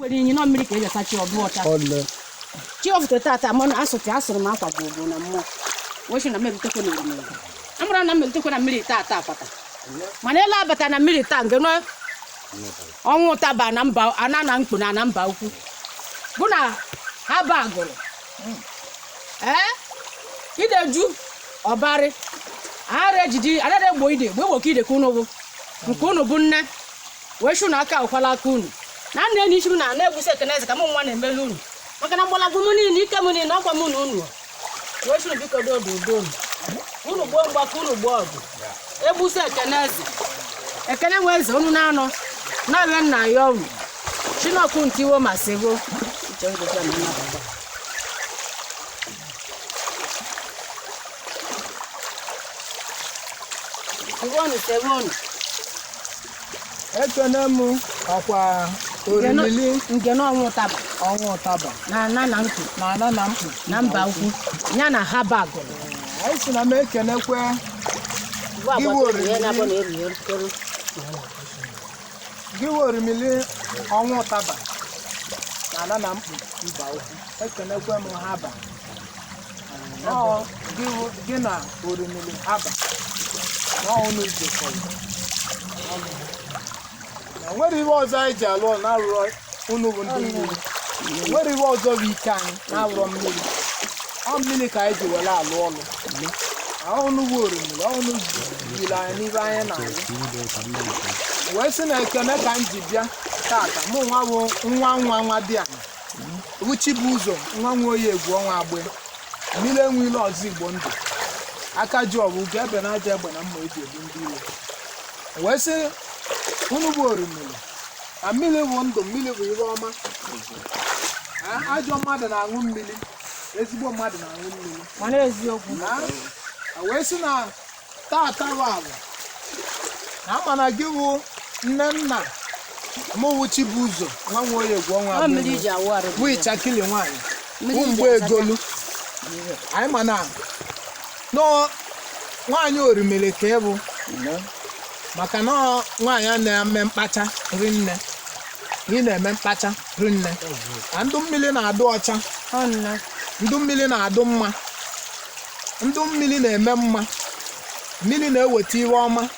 Kwere no mmiri ka eji asachi odu ọcha. Chi of the tata mon asụrụ m akwa bụ na mmụọ. Woshi na mebitekwa na Orimiri. Amara na mebitekwa na mmiri tata apata. Mana ele abata na mmiri taa nke no ọnwụ Utaba na Namkpu na Mbaukwu. Bụ na Haba agụrụ. Ideju ọbarị. Ara ejidi ara egbo ide, gbe woke ide ka unu bụ. Nke unu bụ nne. Weshu na aka ụkwala aka unu. Na nne ni shiru na na-egwusi ekeneze ka mụ nwa na-emelu unu. Maka na mgbala gụmụ niile ike mụ niile ọkwa mụ na unu. Weshu na biko do unu. Unu gbo mgbaka unu gbo ọgụ. Egbusi ekeneze. Ekene nweze unu na-anọ. Na-abịa nna ya unu. Chinọkụ ntiwo ma sego. Segonu. Ekene m akwa Orimiri nke na ọnwụ Utaba. Ọnwụ Utaba. Na Nnamkpu. Na Namkpu. Na Mbaukwu. Ya na Haba agụrụ. Anyị si na m ekenekwe gị Orimiri Ọnwụ Utaba na Nnamkpu Mbaukwu. Ekenekwe m Haba. Gị na Orimiri Haba. N'ọnụ ijekọrọ. Nwere ihe ọzọ anyị ji alụ ọrụ na-arụrụ unu bụ ndị mmiri. Nwere ihe ọzọ bụ ike anyị na-arụrụ mmiri. Ọ mmiri ka anyị ji were alụ ọrụ. Ọnụ bụ Orimiri, ọnụ jiri anyị n'ibe anyị na-alụ. Wee sị na ekene ka m ji bịa tata, mụ nwa bụ nwa dị anyị. Uchi bụ ụzọ nwa nwe oyi egwu ọnwa agbe. Mmiri enwe ile ọzọ Igbo ndụ. Aka ji ọbụ ga ebe na aja egbe na mma eji ebu ndị ilo. Wee sị unu bụ Orimiri, na mmiri bụ ndụ, mmiri bụ ihe ọma. Ajọ mmadụ na-aṅụ mmiri, ezigbo mmadụ na-aṅụ mmiri. Mana eziokwu. Wee sị na tata bụ abụ na mana gị bụ nne nna mụwuchi bụ ụzọ nwa nwe onye egwu ọnwa abụọ bụ ịchakili nwaanyị bụ mgbe egolu. Anyị mana nọ nwaanyị Orimiri ka ị bụ maka na nwaanyị na-eme mkpacha rinne. Ị na-eme mkpacha rinne. Ndụ mmiri na-adụ ọcha. Ndụ mmiri na-adụ mma. Ndụ mmiri na-eme mma. Mmiri na-eweta iwe ọma.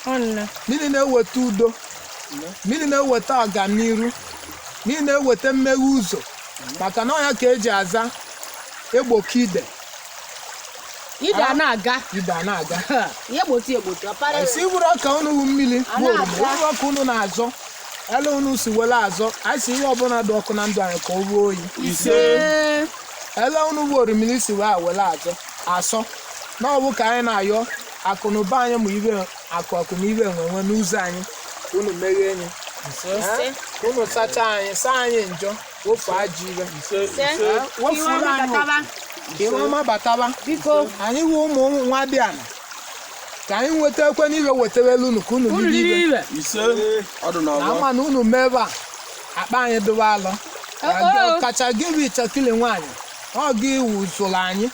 Mmiri na-eweta udo. Mmiri na-eweta ọganiru. Mmiri na-eweta mmeghe ụzọ. Maka na ọnya ka eji aza egboki ide. Ide a na-aga. Ide a na-aga. Ihe gbochi ọpara. Esi bụrụ ka unu bụ mmiri bụ Orimiri. Bụrụ ka unu na-azọ. Ele unu si wele azọ. Anyị si ihe ọbụla dị ọkụ na ndụ anyị ka ọ ruo oyi. Ele unu bụ Orimiri si wele azọ. Asọ. Na ọ bụ ka anyị na-ayọ akụnụba anyị ma ibe akụ na ibe enwenwe n'ụzọ anyị. Unu meghee enyi. Unu sachaa anyị, saa anyị njọ. Wofu ajọ ibe. Wofuru anyị. Iwe ọma bataba. Biko anyị bụ ụmụ nwa dị ana. Ka anyị nweta ekwe n'ibe wetewelu unu ka unu n'ibe. Na ama na unu mebe a akpa anyị dobe alọ. Kacha gị bụ ịchakili nwaanyị. Ọ gị iwu zụrụ anyị.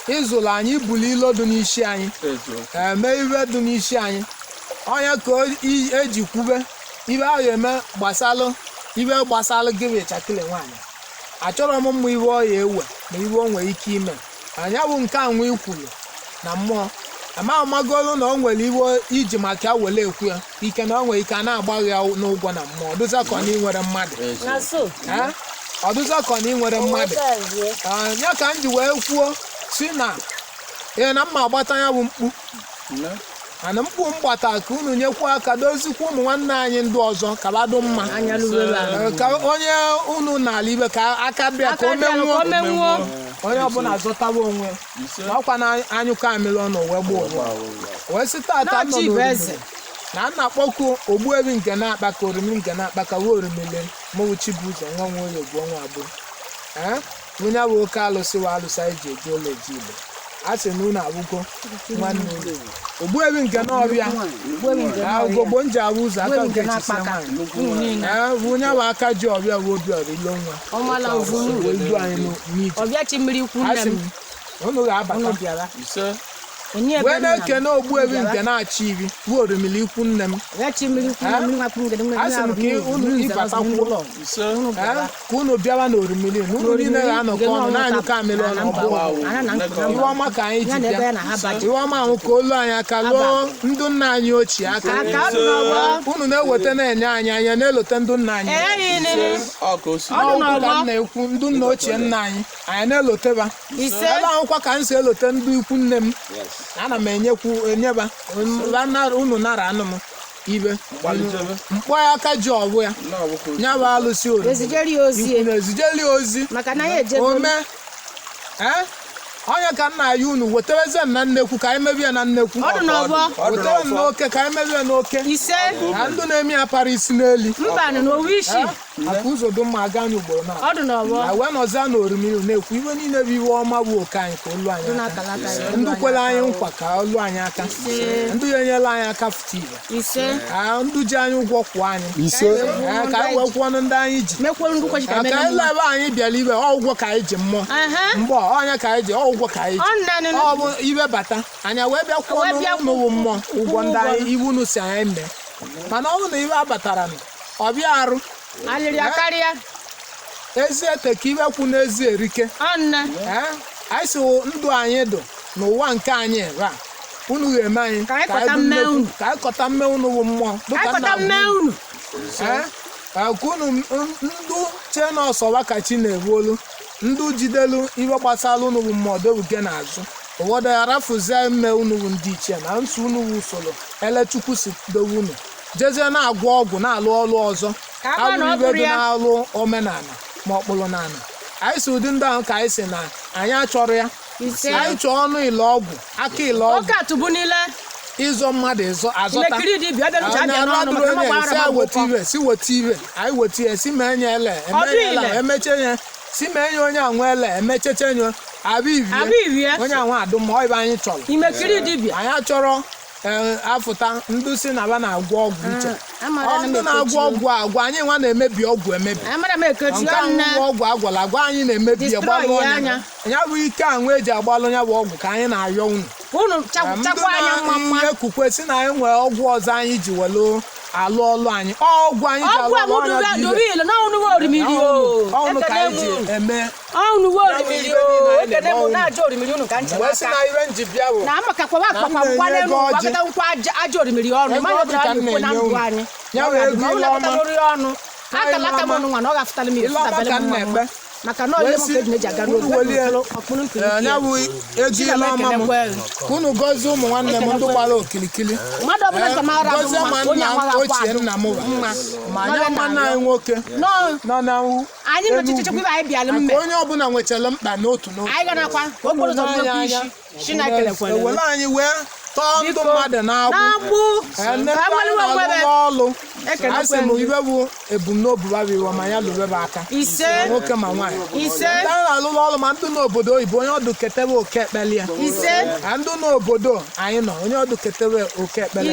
Ịzụrụ anyị ibuli ilo dị n'isi anyị. Mee ibe dị n'isi anyị. Onye ka eji kwube ibe ahụ eme gbasalụ ibe gbasalụ gị bụ ịchakili nwaanyị. Achọrọ m mma iwe ọ ya ewe na iwe o nwere ike ime. Anya bụ nke anwa ikwuru na mmụọ. Amagolu na o nwere iwe iji maka ya wele ekwu ya. Ike na o nwere ike a na-agbaghị ya n'ụgwọ na mmụọ. Ọdụza ka na ịnwere mmadụ. Ọdụza ka na ịnwere mmadụ. Ya ka m ji wee kwuo si na na mma agbata ya bụ mkpu. Ana mkpu mgbata ka unu nyekwa aka dozikwa ụmụ nwanne anyị ndị ọzọ ka bado mma. Ka onye unu n'ala ibe ka aka bịa ka o menwuo. Onye ọbụla zọtaba onwe. Ọkwa na anyụkọ amịrị ọnụ wee gbuo ụwa. Wee sị tata nọ n'Orimiri. Na nna kpọkụ Ogbuebi nke na-akpa ka Orimiri nke na-akpa ka wee Orimiri mụwuchi bụ ụzọ nwa nwe onye egwu ọnwa abụọ. Onye bụ oke alụsị wa alụsị anyị ji eji ụlọ eji Igbo. A sị na unu abụgo nwanne unu. Ogbuebi nke n'ọbịa. Ogogbo nji abụ ụzọ aka nke chisi nwaanyị. Onye bụ aka ji ọbịa bụ obi ọrịlo nwa. Ọbịa chi mmiri Ikwunne m. Unu ga-abata. wee na-ekene ogbuebi nke na-achị iri bụ Orimiri Ikwunne m asị m ka unu ịbatakwu ụlọ ka unu bịawa na Orimiri na unu niile ga-anọkọ ọnụ na-anyụkọ amịrị ọnụ iwe ọma ka anyị ji bịa iwe ọma ahụ ka olu anyị aka lụọ ndụ nna anyị ochie aka unu na-eweta na-enye anyị anya na-elote ndụ nna anyị na-ekwu ndụ nna ochie nna anyị na-eloteba ebe ahụkwa ka m si elote ndụ Ikwunne m ana m enyeba unu nara anụ m ibe mkpọ ya aka ji ọbụ ya nyabụ alụsị Orimiri ezijeli ozi ome onye ka nna ya unu wetereze na nnekwu ka anyị mebie na nnekwu wetere n'oke ka anyị mebie n'oke na ndụ na-eme ya para isi n'eli maka ụzọ dị mma aga anyị ugboro na wee nọzie na Orimiri na-ekwu iwe niile bụ iwe ọma bụ oke anyị ka olu anyị aka ndụ kwere anyị nkwa ka olu anyị aka ndụ ya enyela anyị aka fụta ibe ndụ ji anyị ụgwọ kwụọ anyị ka anyị wee kwụọ ndị anyị ji ka anyị lee ebe anyị bịara ibe ụgwọ ka anyị ji mmụọ mgbe onye ka anyị ji ụgwọ ka anyị ji ọ bụ ibe bata anya wee bịa kwụọ n'ụwụ mmụọ ụgwọ ndị anyị iwu unu si anyị mee mana ọ bụrụ na ibe abatara ọ bịa arụ ezi ete ka ibe kwu n'ezi erike anyị si ndụ anyị dụ n'ụwa nke anyị ebe a unu ga-eme anyị ka anyị kọta mme unu bụ mmụọ ka unu ndụ chee na ọsọwa ka chi na-ebuolu ndụ jidelu ibe gbasara unu bụ mmụọ dobuge n'azụ ụfọdụ ya rafuzie mme unu bụ ndị ichie na nso unu bụ usoro elechukwu si dowe unu jezie na-agwọ ọgwụ na-alụ ọrụ ọzọ abụrụ ibe dị na-alụ omenala ma ọkpụrụ n'ala anyị si ụdị ndị ahụ ka anyị si na anyị achọrọ ya anyị chọọ ọnụ ile ọgwụ aka ile ọgwụ ịzọ mmadụ azọta si weta ibe anyị weta ihe si mee nye ele emeche ya si mee nye onye anwa ele emecheche nye abịbie onye anwa adụ ma ọ ibe anyị chọrọ anyị achọrọ afụta ndụ si na ba na-agwọ ọgwụ uche ndụ na-agwọ ọgwụ agwa anyị nwa na-emebi ọgwụ emebi nke ahụ ọgwụ agwala agwa anyị na-emebi gbalụ ọnya ya bụ ike ahụ eji agbalụ ya bụ ọgwụ ka anyị na-arịọ unu ihe kwukwe si na anyị nwere ọgwụ ọzọ anyị ji welu alụ ọlụ anyị ọgwụ anyị ji alụ ọlụ ọnụ ka anyị ji eme wee si na ire nji bịa bụ ya wee ego ile ọma maka na onye mke ji aga n'obodo ya bụ ego ile ọma m ka unu gọzie ụmụ nwanne m ndị gbara okilikili gọzie ma nna ochie nna m ma nye nwanne anyị nwoke nọ na onye ọbụla nwechara mkpa n'otu ewere anyị wee tọọ ndụ mmadụ n'agbụ ọlụ asị m ibe bụ ebumnobi babịwa ma ya lụbebe aka nwoke ma nwaanyị ndị na-alụlụ ọlụ ma ndụ n'obodo oyibo onye ọdụ ketebe oke ekpeli ya ndụ n'obodo anyị nọ onye ọdụ ketebe oke ekpeli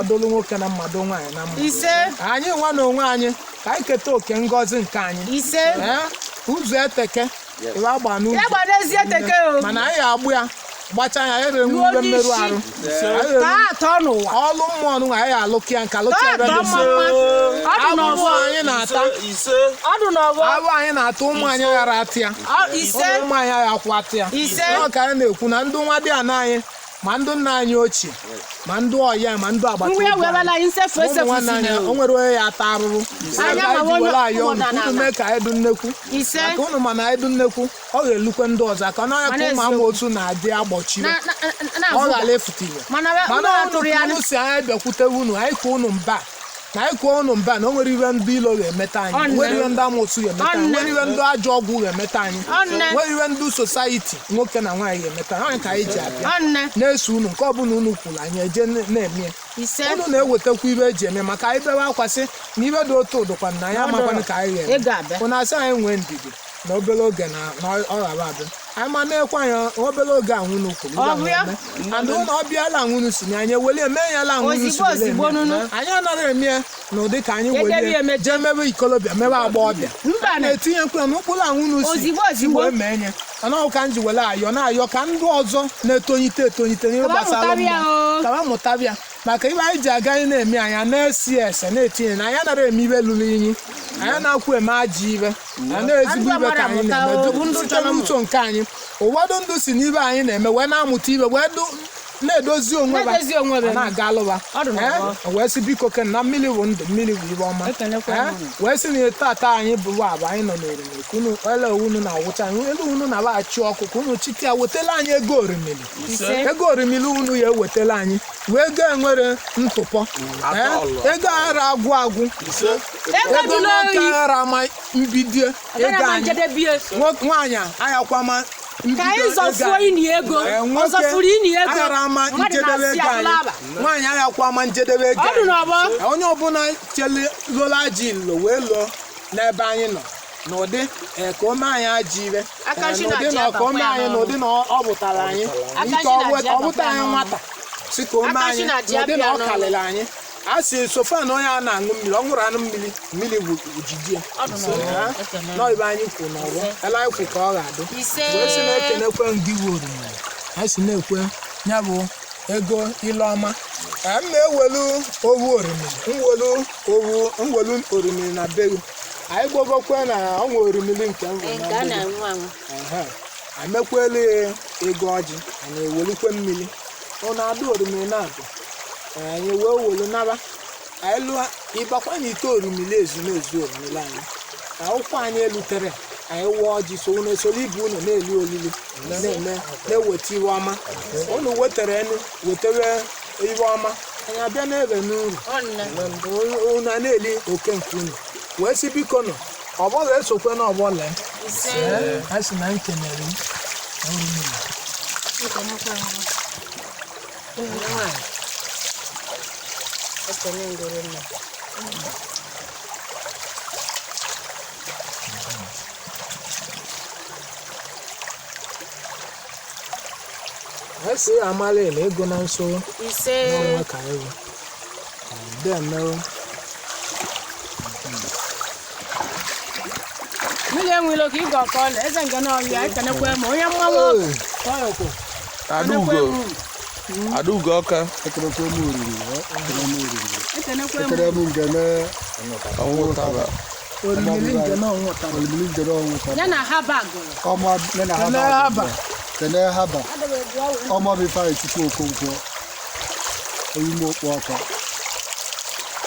ọdụlụ nwoke na mmadụ nwaanyị na mmadụ anyị nwa na onwe anyị ka anyị keta oke ngọzi nke anyị ụzọ eteke iwe agba n'ụzọ mana anyị agbụ ya gbacha ya ere nwere mmerụ arụ ọlụ mmụọ nwa anyị alụkị ya nka lụkị ebe dị abụ anyị na-ata abụ anyị na-ata ụmụ anyị ghara atị ya ụmụ anyị agha akwụ atị ya ọ ka anyị na-ekwu na ndụ nwa dị ana anyị ma ndụ nna anyị ochie ma ndụ ọya ma ndụ agbata obi ụmụnwanne anyị o nwere onye ya ata arụrụ anyị unu mee ka anyị dụ nnekwu maka unu mana anyị dụ nnekwu ọ ga-elukwe ndị ọzọ ka n'ọnya ka ụmụ ama otu na-adị agbochiri ọ ghara efute iwe mana unu si anyị bịakwute unu anyị ka unu mba na anyị kwuo unu mba na o nwere iwe ndị ilo ga-emeta anyị nwere iwe ndị amoosu ga-emeta anyị nwere iwe ndị ajọ ọgwụ ga-emeta anyị nwere iwe ndị society nwoke na nwaanyị ga-emeta anyị ka anyị ji abịa na-eso unu nke ọbụla unu kwuru anyị eje na-eme unu na-ewetakwa ibe eji eme maka anyị bewe akwasị na ibe dị otu ụdụkwa na anyị amakwana ka anyị ga-eme ụna asị anyị nwee ndidi na obere oge na ọ ghara abịa anyị ma na-ekwe anyị obere oge anwụnụ kwuru and ụlọ ọbịala anwụnụ si na anyị eweli eme yala anwụnụ si anyị anaghị eme na ụdị ka anyị weli jee mebe ikolobịa mebe agbọghọbịa na-etinyekwa n'ụkpụrụ anwụnụ si wee mee nye anọ ka nji wele ayọ na-ayọ ka ndị ọzọ na-etonyite n'ihe gbasara mmụọ ka ha mụtabịa maka ibe anyị ji aga anyị na-eme anya na-esi ese na-etinye na anya nara eme ibe lụrụ inyi anya na-akwụ eme ajọ ibe na na-ezigbo ibe ka anyị na-eme site n'uto nke anyị ụfọdụ ndụ si n'ibe anyị na-eme wee na-amụta ibe wee na-edozi onwe na-aga alụba wee sị biko ke na mmiri bụ ndụ mmiri bụ ibe ọma wee sị na tata anyị bụ abụ anyị nọ n'Orimiri kunu ele unu na-awụcha anyị elu unu na-abaghachi ọkụ ka unu chite ya wetala anyị ego Orimiri unu ya ewetala anyị wee ego enwere ntụpọ ego ara agwụ ego nwoke ara ama mbidie ego anyị nwaanyị ayakwama ka anyị zọfuo ini ego ọzọ furu ini ego nwaanyị ayakwa ama njedebe ego onye ọbụla chele lola ji ilo wee lụọ n'ebe anyị nọ n'ụdị ka ome anyị ajọ ire n'ụdị na ka ome anyị n'ụdị na ọ bụtara anyị ike ọ bụta anyị nwata si ka ome anyị n'ụdị na ọ kalịrị anyị a sị sofa na onye a na-aṅụ mmiri ọ ṅụrụ anụ mmiri bụ ojiji ya nọibe anyị kwu n'ọgbọ ele anyị kwu ka ọ ga-adị wee sị na-ekenekwe ndị iwu Orimiri anyị si na-ekwe ya bụ ego Ileọma m na-ewelu owu Orimiri mwelu Orimiri na begu anyị gbogokwe na ọnwa Orimiri nke amekwelu ya ego ọjị anyị ewelukwe mmiri ọ na-adụ Orimiri na-abụ anyị wee welu naba anyị lụọ ịbakwa n'ite Orimiri ezumezu Orimiri anyị ka ụkwụ anyị elutere anyị wụọ ọjị so unu esoro ibu unu na-eli olili na-eme na-eweta iwe ọma unu wetere wetere iwe ọma anyị abịa na-ebe n'uru unu na-eli oke nke unu wee si biko nọ ọbọla esokwe na ọbọla anyị si na nkenere esi amala ele ego na nso n'ọnwa ka ewu mmiri enwere oke ịga ọkọ ọla eze nke n'ọhịa ekenekwe ma onye mmanwụ Adaugo ọka Utaba ya na Haba Kene Haba ọmọ mi fa Chukwu Okonkwo oyimo Okpo aka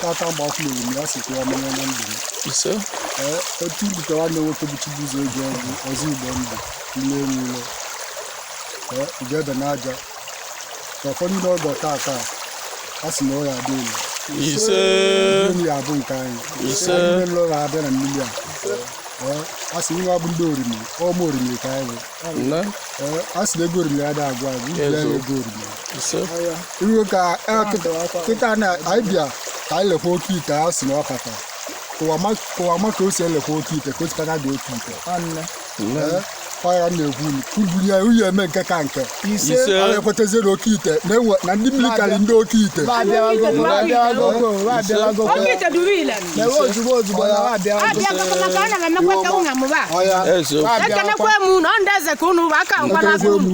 tata Mbaukwu Orimiri asikwa ọmọ ya na ndụ ise otu bute nwanne nwoke bụ Chibuzo eji ọgwụ ọzọ Igbo ndụ ile enwile ijebe n'aja ka ụfọdụ ndị ọgọ tata a sị na ọ ya adị elu ise ya abụ nke anyị ise ndị nlọ ga-abịa na mmiri a sị nwa bụ ndị Orimiri ọmụ Orimiri ka anyị bụ a sị na ego Orimiri ada agwa agwa iji ego Orimiri iwe ka kịta na anyị bịa ka anyị lekwa oke ite a sị na ọ kata kụwa ma ka o si elekwa oke ite ka o sikana dị oke ite ọya na-ekwu kwubunye uye eme nke ka nke a ekwetaziri oke ite na ndị militari ndị oke ite ekenekwe m na ọ ndị eze ka unu bụ aka nkwara aka unu